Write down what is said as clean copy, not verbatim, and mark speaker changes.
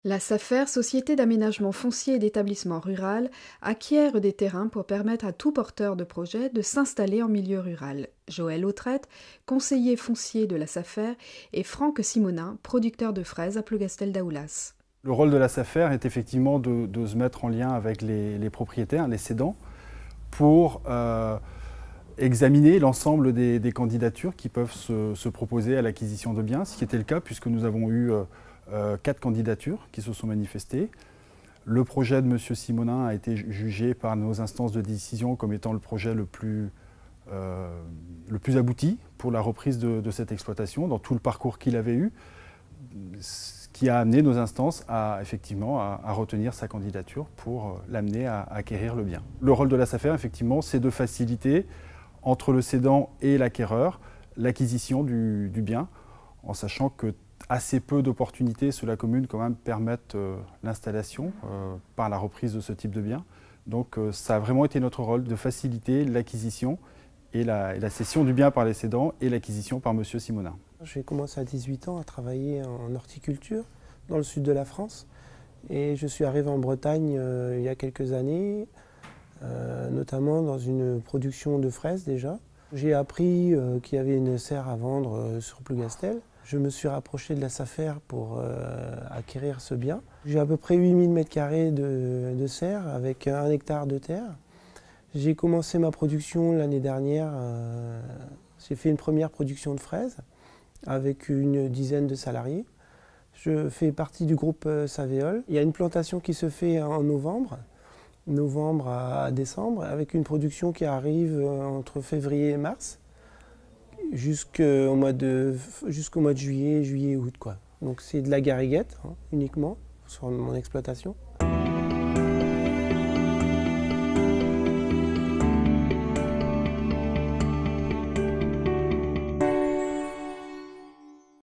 Speaker 1: La SAFER, Société d'aménagement foncier et d'établissement rural, acquiert des terrains pour permettre à tout porteur de projet de s'installer en milieu rural. Joël Autrette, conseiller foncier de la SAFER, et Franck Simonin, producteur de fraises à Plougastel-Daoulas.
Speaker 2: Le rôle de la SAFER est effectivement de se mettre en lien avec les propriétaires, les cédants, pour examiner l'ensemble des candidatures qui peuvent se proposer à l'acquisition de biens, ce qui était le cas puisque nous avons eu 4 candidatures qui se sont manifestées. Le projet de M. Simonin a été jugé par nos instances de décision comme étant le projet le plus abouti pour la reprise de cette exploitation dans tout le parcours qu'il avait eu, ce qui a amené nos instances effectivement à retenir sa candidature pour l'amener à acquérir le bien. Le rôle de la SAFER, effectivement, c'est de faciliter entre le cédant et l'acquéreur l'acquisition du bien, en sachant que assez peu d'opportunités sur la commune quand même permettent l'installation par la reprise de ce type de bien. Donc ça a vraiment été notre rôle de faciliter l'acquisition et la cession du bien par les cédants et l'acquisition par M. Simonin.
Speaker 3: J'ai commencé à 18 ans à travailler en horticulture dans le sud de la France et je suis arrivé en Bretagne il y a quelques années, notamment dans une production de fraises déjà. J'ai appris qu'il y avait une serre à vendre sur Plougastel. Je me suis rapproché de la SAFER pour acquérir ce bien. J'ai à peu près 8000 m² de serre avec 1 hectare de terre. J'ai commencé ma production l'année dernière. J'ai fait une première production de fraises avec une dizaine de salariés. Je fais partie du groupe Savéole. Il y a une plantation qui se fait en novembre à décembre, avec une production qui arrive entre février et mars, jusqu'au mois de juillet, août, quoi. Donc c'est de la gariguette uniquement sur mon exploitation.